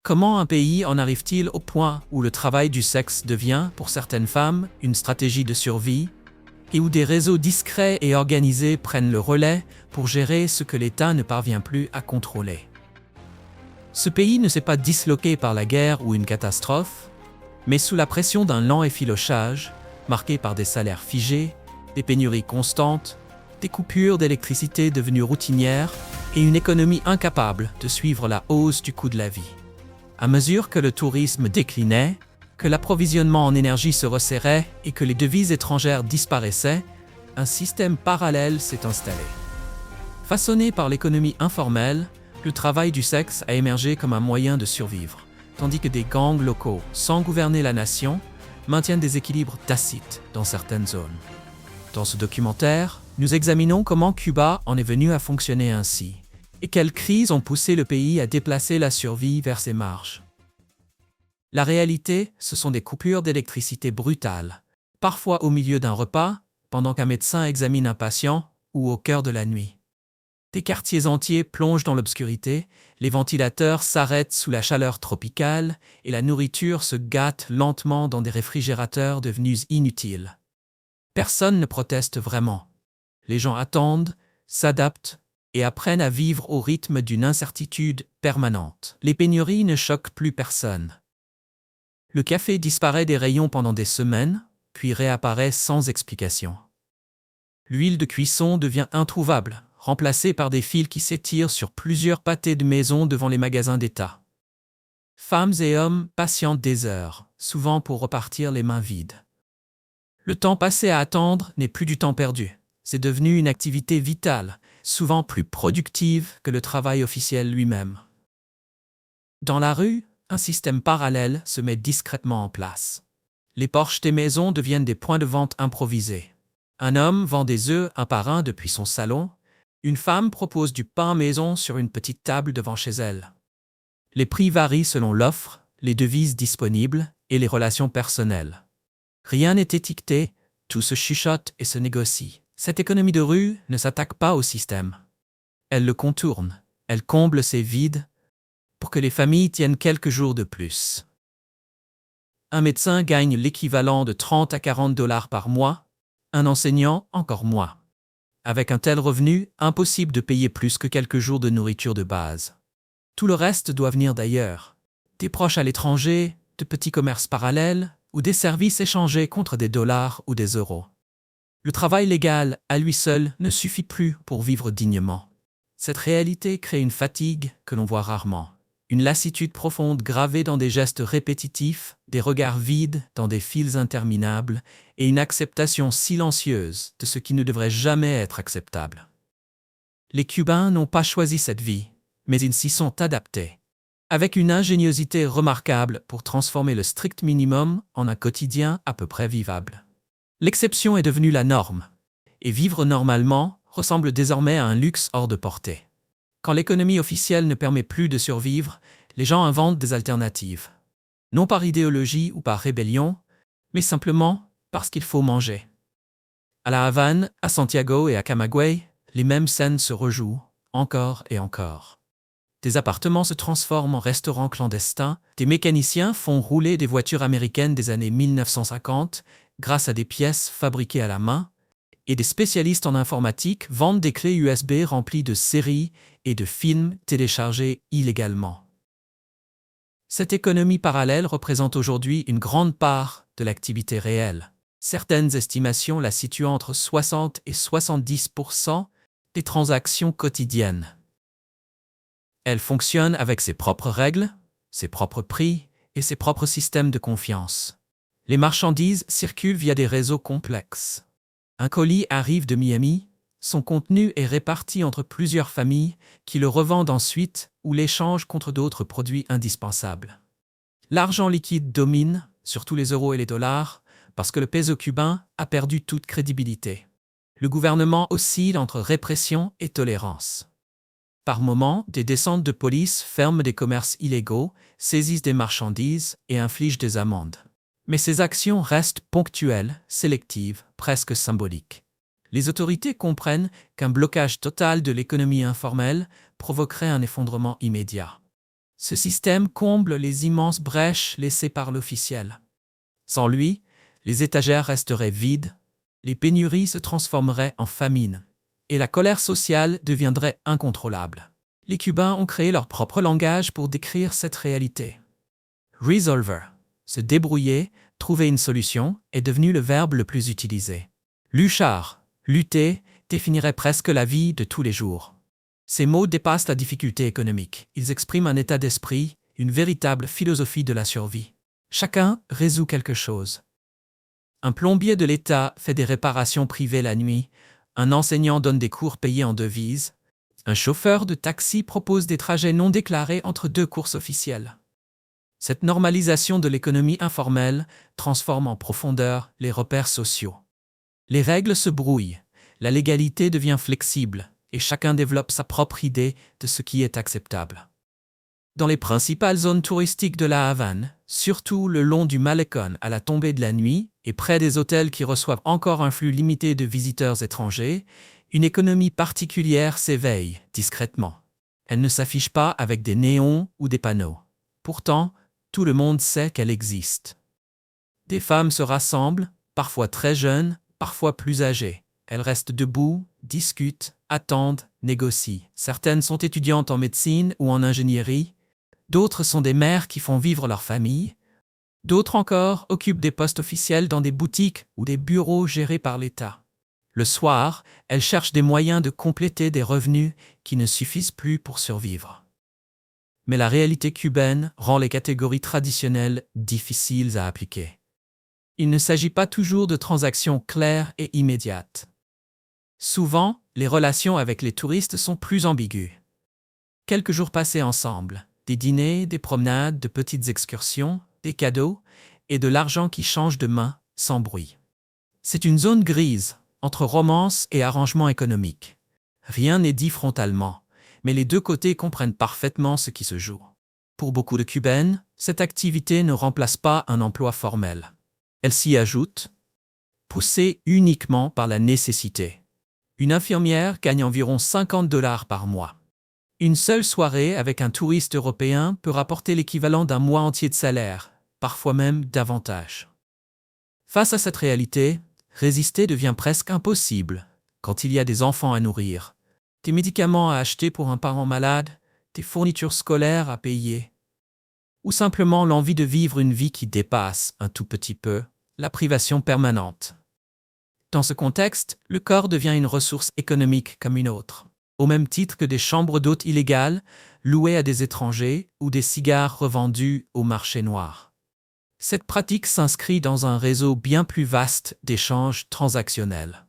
Comment un pays en arrive-t-il au point où le travail du sexe devient, pour certaines femmes, une stratégie de survie, et où des réseaux discrets et organisés prennent le relais pour gérer ce que l'État ne parvient plus à contrôler? Ce pays ne s'est pas disloqué par la guerre ou une catastrophe, mais sous la pression d'un lent effilochage, marqué par des salaires figés, des pénuries constantes, des coupures d'électricité devenues routinières et une économie incapable de suivre la hausse du coût de la vie. À mesure que le tourisme déclinait, que l'approvisionnement en énergie se resserrait et que les devises étrangères disparaissaient, un système parallèle s'est installé. Façonné par l'économie informelle, le travail du sexe a émergé comme un moyen de survivre, tandis que des gangs locaux, sans gouverner la nation, maintiennent des équilibres tacites dans certaines zones. Dans ce documentaire, nous examinons comment Cuba en est venu à fonctionner ainsi, et quelles crises ont poussé le pays à déplacer la survie vers ses marges. La réalité, ce sont des coupures d'électricité brutales, parfois au milieu d'un repas, pendant qu'un médecin examine un patient, ou au cœur de la nuit. Des quartiers entiers plongent dans l'obscurité, les ventilateurs s'arrêtent sous la chaleur tropicale et la nourriture se gâte lentement dans des réfrigérateurs devenus inutiles. Personne ne proteste vraiment. Les gens attendent, s'adaptent et apprennent à vivre au rythme d'une incertitude permanente. Les pénuries ne choquent plus personne. Le café disparaît des rayons pendant des semaines, puis réapparaît sans explication. L'huile de cuisson devient introuvable, remplacée par des fils qui s'étirent sur plusieurs pâtés de maison devant les magasins d'État. Femmes et hommes patientent des heures, souvent pour repartir les mains vides. Le temps passé à attendre n'est plus du temps perdu. C'est devenu une activité vitale, souvent plus productive que le travail officiel lui-même. Dans la rue, un système parallèle se met discrètement en place. Les porches des maisons deviennent des points de vente improvisés. Un homme vend des œufs un par un depuis son salon. Une femme propose du pain maison sur une petite table devant chez elle. Les prix varient selon l'offre, les devises disponibles et les relations personnelles. Rien n'est étiqueté, tout se chuchote et se négocie. Cette économie de rue ne s'attaque pas au système. Elle le contourne, elle comble ses vides pour que les familles tiennent quelques jours de plus. Un médecin gagne l'équivalent de 30 à 40 $ par mois, un enseignant encore moins. Avec un tel revenu, impossible de payer plus que quelques jours de nourriture de base. Tout le reste doit venir d'ailleurs. Des proches à l'étranger, de petits commerces parallèles ou des services échangés contre des dollars ou des euros. Le travail légal, à lui seul, ne suffit plus pour vivre dignement. Cette réalité crée une fatigue que l'on voit rarement. Une lassitude profonde gravée dans des gestes répétitifs, des regards vides dans des files interminables et une acceptation silencieuse de ce qui ne devrait jamais être acceptable. Les Cubains n'ont pas choisi cette vie, mais ils s'y sont adaptés, avec une ingéniosité remarquable pour transformer le strict minimum en un quotidien à peu près vivable. L'exception est devenue la norme, et vivre normalement ressemble désormais à un luxe hors de portée. Quand l'économie officielle ne permet plus de survivre, les gens inventent des alternatives. Non par idéologie ou par rébellion, mais simplement parce qu'il faut manger. À La Havane, à Santiago et à Camagüey, les mêmes scènes se rejouent, encore et encore. Des appartements se transforment en restaurants clandestins, des mécaniciens font rouler des voitures américaines des années 1950 grâce à des pièces fabriquées à la main, et des spécialistes en informatique vendent des clés USB remplies de séries et de films téléchargés illégalement. Cette économie parallèle représente aujourd'hui une grande part de l'activité réelle. Certaines estimations la situent entre 60 et 70% des transactions quotidiennes. Elle fonctionne avec ses propres règles, ses propres prix et ses propres systèmes de confiance. Les marchandises circulent via des réseaux complexes. Un colis arrive de Miami, son contenu est réparti entre plusieurs familles qui le revendent ensuite ou l'échangent contre d'autres produits indispensables. L'argent liquide domine, surtout les euros et les dollars, parce que le peso cubain a perdu toute crédibilité. Le gouvernement oscille entre répression et tolérance. Par moments, des descentes de police ferment des commerces illégaux, saisissent des marchandises et infligent des amendes. Mais ces actions restent ponctuelles, sélectives, presque symboliques. Les autorités comprennent qu'un blocage total de l'économie informelle provoquerait un effondrement immédiat. Ce système comble les immenses brèches laissées par l'officiel. Sans lui, les étagères resteraient vides, les pénuries se transformeraient en famine, et la colère sociale deviendrait incontrôlable. Les Cubains ont créé leur propre langage pour décrire cette réalité. Resolver, se débrouiller, trouver une solution, est devenu le verbe le plus utilisé. Luchar, lutter, définirait presque la vie de tous les jours. Ces mots dépassent la difficulté économique. Ils expriment un état d'esprit, une véritable philosophie de la survie. Chacun résout quelque chose. Un plombier de l'État fait des réparations privées la nuit, un enseignant donne des cours payés en devises, un chauffeur de taxi propose des trajets non déclarés entre deux courses officielles. Cette normalisation de l'économie informelle transforme en profondeur les repères sociaux. Les règles se brouillent, la légalité devient flexible, et chacun développe sa propre idée de ce qui est acceptable. Dans les principales zones touristiques de la Havane, surtout le long du Malecón à la tombée de la nuit et près des hôtels qui reçoivent encore un flux limité de visiteurs étrangers, une économie particulière s'éveille discrètement. Elle ne s'affiche pas avec des néons ou des panneaux. Pourtant, tout le monde sait qu'elle existe. Des femmes se rassemblent, parfois très jeunes, parfois plus âgées. Elles restent debout, discutent, attendent, négocient. Certaines sont étudiantes en médecine ou en ingénierie, d'autres sont des mères qui font vivre leur famille, d'autres encore occupent des postes officiels dans des boutiques ou des bureaux gérés par l'État. Le soir, elles cherchent des moyens de compléter des revenus qui ne suffisent plus pour survivre. Mais la réalité cubaine rend les catégories traditionnelles difficiles à appliquer. Il ne s'agit pas toujours de transactions claires et immédiates. Souvent, les relations avec les touristes sont plus ambiguës. Quelques jours passés ensemble, des dîners, des promenades, de petites excursions, des cadeaux et de l'argent qui change de main sans bruit. C'est une zone grise entre romance et arrangement économique. Rien n'est dit frontalement, mais les deux côtés comprennent parfaitement ce qui se joue. Pour beaucoup de Cubaines, cette activité ne remplace pas un emploi formel. Elle s'y ajoute, poussée uniquement par la nécessité. Une infirmière gagne environ $50 par mois. Une seule soirée avec un touriste européen peut rapporter l'équivalent d'un mois entier de salaire, parfois même davantage. Face à cette réalité, résister devient presque impossible quand il y a des enfants à nourrir, des médicaments à acheter pour un parent malade, des fournitures scolaires à payer, ou simplement l'envie de vivre une vie qui dépasse un tout petit peu la privation permanente. Dans ce contexte, le corps devient une ressource économique comme une autre, au même titre que des chambres d'hôtes illégales louées à des étrangers ou des cigares revendus au marché noir. Cette pratique s'inscrit dans un réseau bien plus vaste d'échanges transactionnels.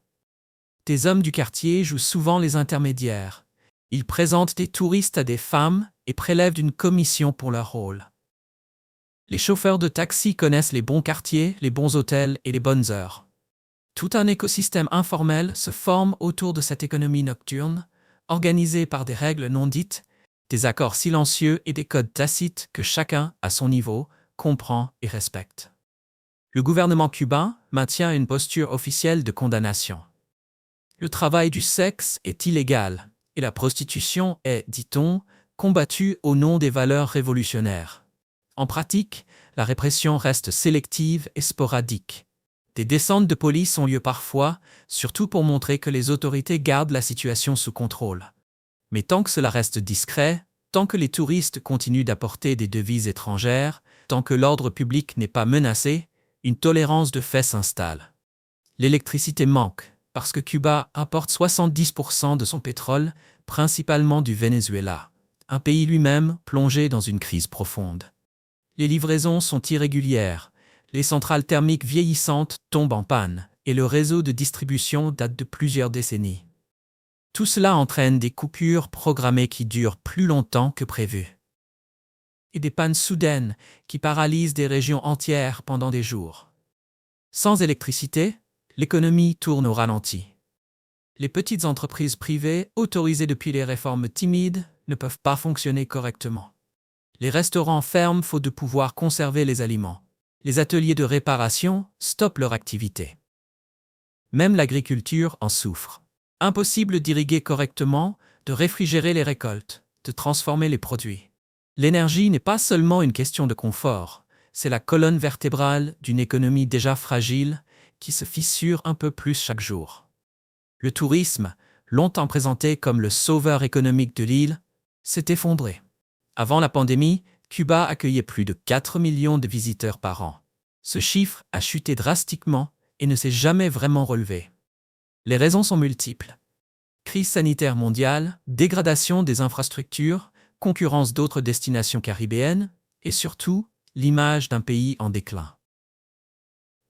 Des hommes du quartier jouent souvent les intermédiaires. Ils présentent des touristes à des femmes et prélèvent une commission pour leur rôle. Les chauffeurs de taxi connaissent les bons quartiers, les bons hôtels et les bonnes heures. Tout un écosystème informel se forme autour de cette économie nocturne, organisée par des règles non dites, des accords silencieux et des codes tacites que chacun, à son niveau, comprend et respecte. Le gouvernement cubain maintient une posture officielle de condamnation. Le travail du sexe est illégal et la prostitution est, dit-on, combattue au nom des valeurs révolutionnaires. En pratique, la répression reste sélective et sporadique. Des descentes de police ont lieu parfois, surtout pour montrer que les autorités gardent la situation sous contrôle. Mais tant que cela reste discret, tant que les touristes continuent d'apporter des devises étrangères, tant que l'ordre public n'est pas menacé, une tolérance de fait s'installe. L'électricité manque, parce que Cuba importe 70% de son pétrole, principalement du Venezuela, un pays lui-même plongé dans une crise profonde. Les livraisons sont irrégulières, les centrales thermiques vieillissantes tombent en panne, et le réseau de distribution date de plusieurs décennies. Tout cela entraîne des coupures programmées qui durent plus longtemps que prévu. Et des pannes soudaines qui paralysent des régions entières pendant des jours. Sans électricité, l'économie tourne au ralenti. Les petites entreprises privées, autorisées depuis les réformes timides, ne peuvent pas fonctionner correctement. Les restaurants ferment faute de pouvoir conserver les aliments. Les ateliers de réparation stoppent leur activité. Même l'agriculture en souffre. Impossible d'irriguer correctement, de réfrigérer les récoltes, de transformer les produits. L'énergie n'est pas seulement une question de confort, c'est la colonne vertébrale d'une économie déjà fragile qui se fissure un peu plus chaque jour. Le tourisme, longtemps présenté comme le sauveur économique de l'île, s'est effondré. Avant la pandémie, Cuba accueillait plus de 4 millions de visiteurs par an. Ce chiffre a chuté drastiquement et ne s'est jamais vraiment relevé. Les raisons sont multiples. Crise sanitaire mondiale, dégradation des infrastructures, concurrence d'autres destinations caribéennes et surtout l'image d'un pays en déclin.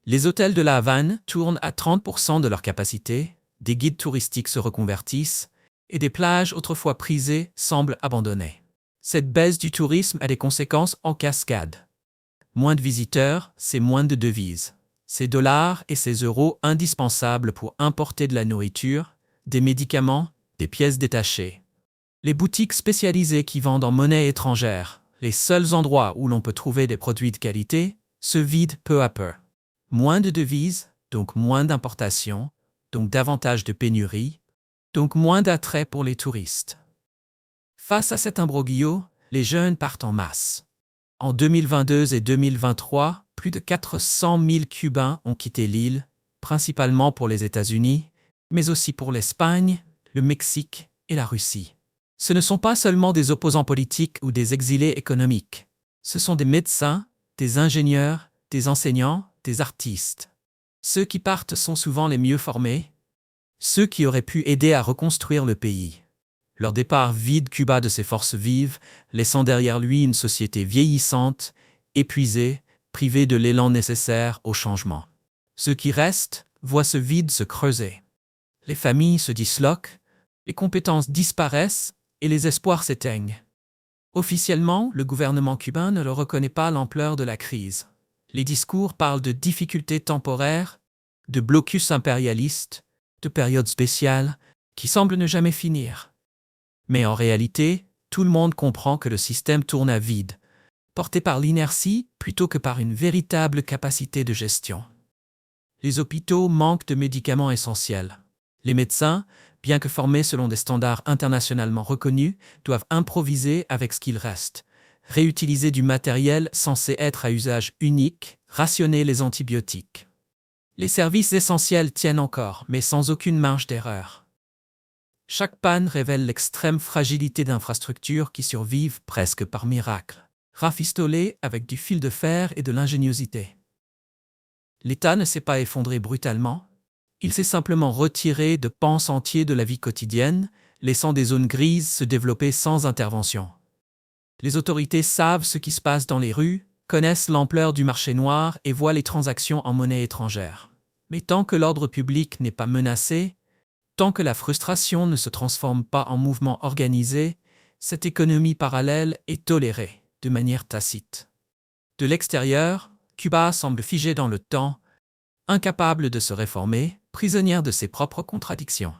Les hôtels de la Havane tournent à 30% de leur capacité, des guides touristiques se reconvertissent et des plages autrefois prisées semblent abandonnées. Cette baisse du tourisme a des conséquences en cascade. Moins de visiteurs, c'est moins de devises. Ces dollars et ces euros indispensables pour importer de la nourriture, des médicaments, des pièces détachées. Les boutiques spécialisées qui vendent en monnaie étrangère, les seuls endroits où l'on peut trouver des produits de qualité, se vident peu à peu. Moins de devises, donc moins d'importations, donc davantage de pénurie, donc moins d'attrait pour les touristes. Face à cet imbroglio, les jeunes partent en masse. En 2022 et 2023, plus de 400 000 Cubains ont quitté l'île, principalement pour les États-Unis, mais aussi pour l'Espagne, le Mexique et la Russie. Ce ne sont pas seulement des opposants politiques ou des exilés économiques. Ce sont des médecins, des ingénieurs, des enseignants, des artistes. Ceux qui partent sont souvent les mieux formés, ceux qui auraient pu aider à reconstruire le pays. Leur départ vide Cuba de ses forces vives, laissant derrière lui une société vieillissante, épuisée, privée de l'élan nécessaire au changement. Ceux qui restent voient ce vide se creuser. Les familles se disloquent, les compétences disparaissent et les espoirs s'éteignent. Officiellement, le gouvernement cubain ne reconnaît pas l'ampleur de la crise. Les discours parlent de difficultés temporaires, de blocus impérialiste, de périodes spéciales qui semblent ne jamais finir. Mais en réalité, tout le monde comprend que le système tourne à vide, porté par l'inertie plutôt que par une véritable capacité de gestion. Les hôpitaux manquent de médicaments essentiels. Les médecins, bien que formés selon des standards internationalement reconnus, doivent improviser avec ce qu'il reste, réutiliser du matériel censé être à usage unique, rationner les antibiotiques. Les services essentiels tiennent encore, mais sans aucune marge d'erreur. Chaque panne révèle l'extrême fragilité d'infrastructures qui survivent presque par miracle, rafistolées avec du fil de fer et de l'ingéniosité. L'État ne s'est pas effondré brutalement, il s'est simplement retiré de pans entiers de la vie quotidienne, laissant des zones grises se développer sans intervention. Les autorités savent ce qui se passe dans les rues, connaissent l'ampleur du marché noir et voient les transactions en monnaie étrangère. Mais tant que l'ordre public n'est pas menacé, tant que la frustration ne se transforme pas en mouvement organisé, cette économie parallèle est tolérée, de manière tacite. De l'extérieur, Cuba semble figé dans le temps, incapable de se réformer, prisonnière de ses propres contradictions.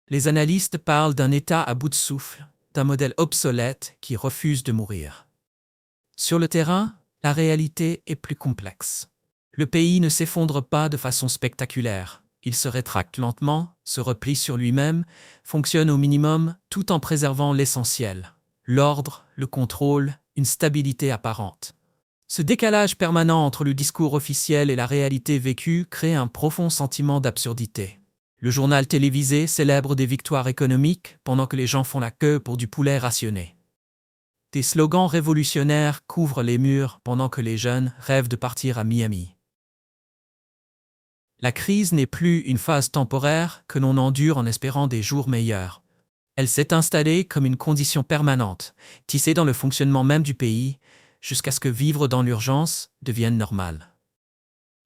Les analystes parlent d'un État à bout de souffle, d'un modèle obsolète qui refuse de mourir. Sur le terrain, la réalité est plus complexe. Le pays ne s'effondre pas de façon spectaculaire. Il se rétracte lentement, se replie sur lui-même, fonctionne au minimum tout en préservant l'essentiel, l'ordre, le contrôle, une stabilité apparente. Ce décalage permanent entre le discours officiel et la réalité vécue crée un profond sentiment d'absurdité. Le journal télévisé célèbre des victoires économiques pendant que les gens font la queue pour du poulet rationné. Des slogans révolutionnaires couvrent les murs pendant que les jeunes rêvent de partir à Miami. La crise n'est plus une phase temporaire que l'on endure en espérant des jours meilleurs. Elle s'est installée comme une condition permanente, tissée dans le fonctionnement même du pays, jusqu'à ce que vivre dans l'urgence devienne normal.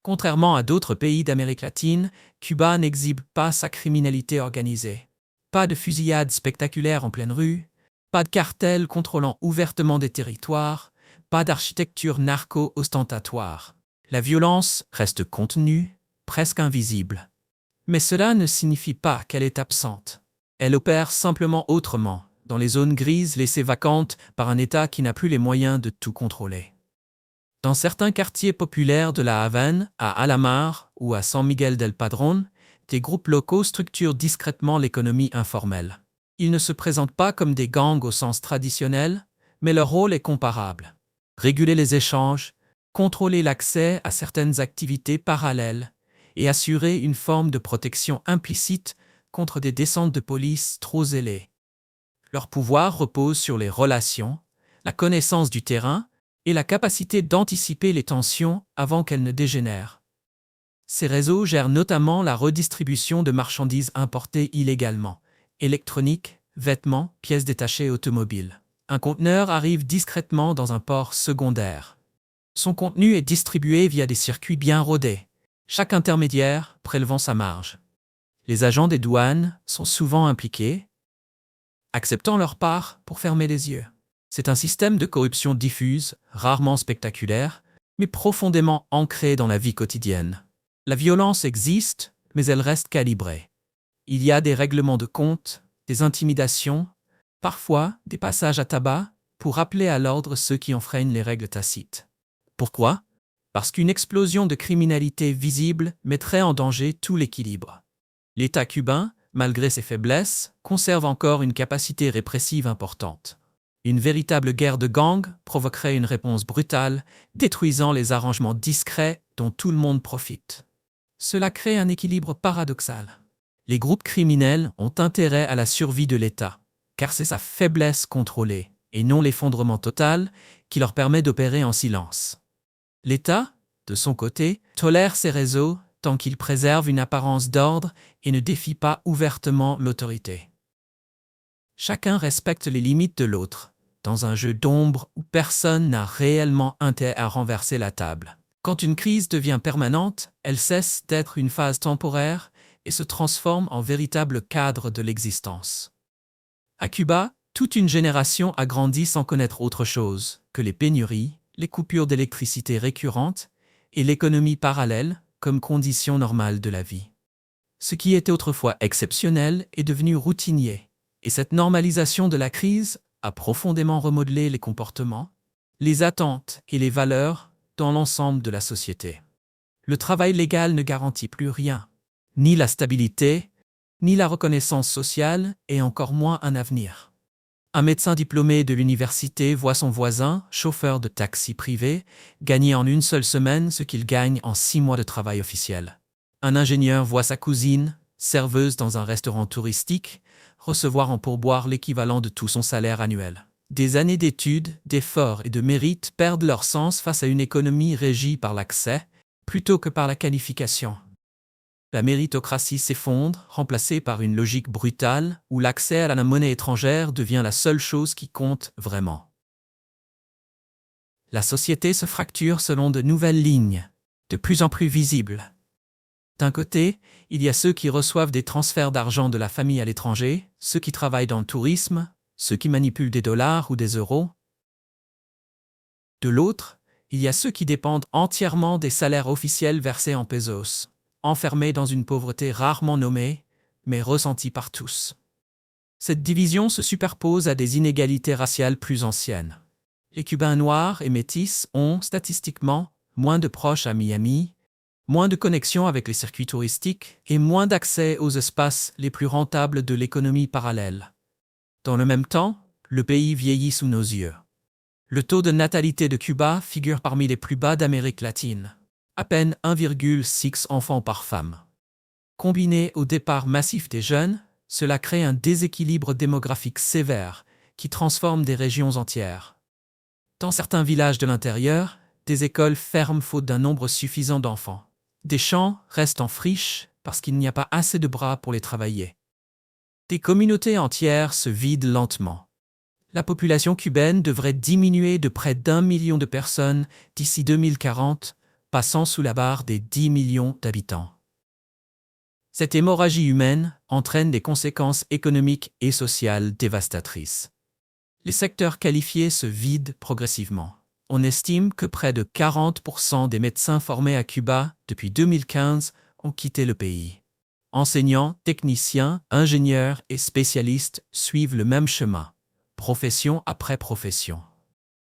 Contrairement à d'autres pays d'Amérique latine, Cuba n'exhibe pas sa criminalité organisée. Pas de fusillades spectaculaires en pleine rue, pas de cartels contrôlant ouvertement des territoires, pas d'architecture narco-ostentatoire. La violence reste contenue, presque invisible. Mais cela ne signifie pas qu'elle est absente. Elle opère simplement autrement, dans les zones grises laissées vacantes par un État qui n'a plus les moyens de tout contrôler. Dans certains quartiers populaires de la Havane, à Alamar ou à San Miguel del Padrón, des groupes locaux structurent discrètement l'économie informelle. Ils ne se présentent pas comme des gangs au sens traditionnel, mais leur rôle est comparable. Réguler les échanges, contrôler l'accès à certaines activités parallèles et assurer une forme de protection implicite contre des descentes de police trop zélées. Leur pouvoir repose sur les relations, la connaissance du terrain et la capacité d'anticiper les tensions avant qu'elles ne dégénèrent. Ces réseaux gèrent notamment la redistribution de marchandises importées illégalement, électroniques, vêtements, pièces détachées automobiles. Un conteneur arrive discrètement dans un port secondaire. Son contenu est distribué via des circuits bien rodés, chaque intermédiaire prélevant sa marge. Les agents des douanes sont souvent impliqués, acceptant leur part pour fermer les yeux. C'est un système de corruption diffuse, rarement spectaculaire, mais profondément ancré dans la vie quotidienne. La violence existe, mais elle reste calibrée. Il y a des règlements de compte, des intimidations, parfois des passages à tabac, pour rappeler à l'ordre ceux qui enfreignent les règles tacites. Pourquoi ? Parce qu'une explosion de criminalité visible mettrait en danger tout l'équilibre. L'État cubain, malgré ses faiblesses, conserve encore une capacité répressive importante. Une véritable guerre de gangs provoquerait une réponse brutale, détruisant les arrangements discrets dont tout le monde profite. Cela crée un équilibre paradoxal. Les groupes criminels ont intérêt à la survie de l'État, car c'est sa faiblesse contrôlée, et non l'effondrement total, qui leur permet d'opérer en silence. L'État, de son côté, tolère ces réseaux tant qu'il préserve une apparence d'ordre et ne défie pas ouvertement l'autorité. Chacun respecte les limites de l'autre, dans un jeu d'ombre où personne n'a réellement intérêt à renverser la table. Quand une crise devient permanente, elle cesse d'être une phase temporaire et se transforme en véritable cadre de l'existence. À Cuba, toute une génération a grandi sans connaître autre chose que les pénuries, les coupures d'électricité récurrentes et l'économie parallèle comme condition normale de la vie. Ce qui était autrefois exceptionnel est devenu routinier, et cette normalisation de la crise a profondément remodelé les comportements, les attentes et les valeurs dans l'ensemble de la société. Le travail légal ne garantit plus rien, ni la stabilité, ni la reconnaissance sociale, et encore moins un avenir. Un médecin diplômé de l'université voit son voisin, chauffeur de taxi privé, gagner en une seule semaine ce qu'il gagne en 6 mois de travail officiel. Un ingénieur voit sa cousine, serveuse dans un restaurant touristique, recevoir en pourboire l'équivalent de tout son salaire annuel. Des années d'études, d'efforts et de mérite perdent leur sens face à une économie régie par l'accès, plutôt que par la qualification. La méritocratie s'effondre, remplacée par une logique brutale où l'accès à la monnaie étrangère devient la seule chose qui compte vraiment. La société se fracture selon de nouvelles lignes, de plus en plus visibles. D'un côté, il y a ceux qui reçoivent des transferts d'argent de la famille à l'étranger, ceux qui travaillent dans le tourisme, ceux qui manipulent des dollars ou des euros. De l'autre, il y a ceux qui dépendent entièrement des salaires officiels versés en pesos, enfermés dans une pauvreté rarement nommée, mais ressentie par tous. Cette division se superpose à des inégalités raciales plus anciennes. Les Cubains noirs et métis ont, statistiquement, moins de proches à Miami, moins de connexions avec les circuits touristiques et moins d'accès aux espaces les plus rentables de l'économie parallèle. Dans le même temps, le pays vieillit sous nos yeux. Le taux de natalité de Cuba figure parmi les plus bas d'Amérique latine. À peine 1,6 enfants par femme. Combiné au départ massif des jeunes, cela crée un déséquilibre démographique sévère qui transforme des régions entières. Dans certains villages de l'intérieur, des écoles ferment faute d'un nombre suffisant d'enfants. Des champs restent en friche parce qu'il n'y a pas assez de bras pour les travailler. Des communautés entières se vident lentement. La population cubaine devrait diminuer de près d'1 million de personnes d'ici 2040, passant sous la barre des 10 millions d'habitants. Cette hémorragie humaine entraîne des conséquences économiques et sociales dévastatrices. Les secteurs qualifiés se vident progressivement. On estime que près de 40% des médecins formés à Cuba depuis 2015 ont quitté le pays. Enseignants, techniciens, ingénieurs et spécialistes suivent le même chemin, profession après profession.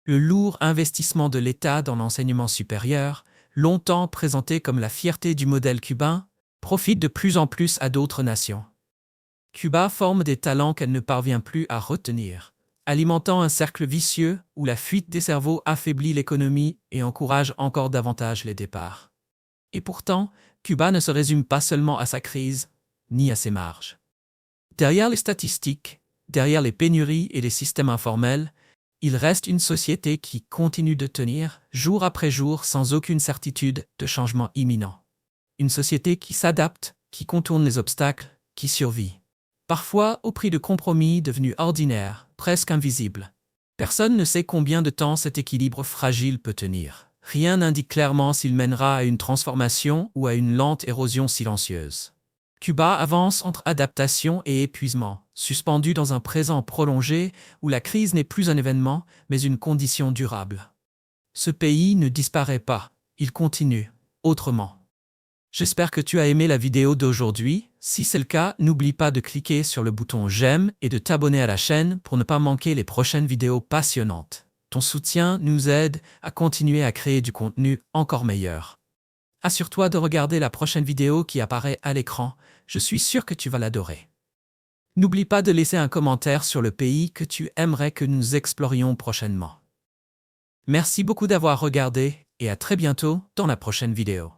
Le lourd investissement de l'État dans l'enseignement supérieur, longtemps présenté comme la fierté du modèle cubain, profite de plus en plus à d'autres nations. Cuba forme des talents qu'elle ne parvient plus à retenir, alimentant un cercle vicieux où la fuite des cerveaux affaiblit l'économie et encourage encore davantage les départs. Et pourtant, Cuba ne se résume pas seulement à sa crise, ni à ses marges. Derrière les statistiques, derrière les pénuries et les systèmes informels, il reste une société qui continue de tenir, jour après jour, sans aucune certitude de changement imminent. Une société qui s'adapte, qui contourne les obstacles, qui survit. Parfois au prix de compromis devenus ordinaires, presque invisibles. Personne ne sait combien de temps cet équilibre fragile peut tenir. Rien n'indique clairement s'il mènera à une transformation ou à une lente érosion silencieuse. Cuba avance entre adaptation et épuisement, suspendu dans un présent prolongé où la crise n'est plus un événement, mais une condition durable. Ce pays ne disparaît pas, il continue, autrement. J'espère que tu as aimé la vidéo d'aujourd'hui. Si c'est le cas, n'oublie pas de cliquer sur le bouton j'aime et de t'abonner à la chaîne pour ne pas manquer les prochaines vidéos passionnantes. Ton soutien nous aide à continuer à créer du contenu encore meilleur. Assure-toi de regarder la prochaine vidéo qui apparaît à l'écran, je suis sûr que tu vas l'adorer. N'oublie pas de laisser un commentaire sur le pays que tu aimerais que nous explorions prochainement. Merci beaucoup d'avoir regardé et à très bientôt dans la prochaine vidéo.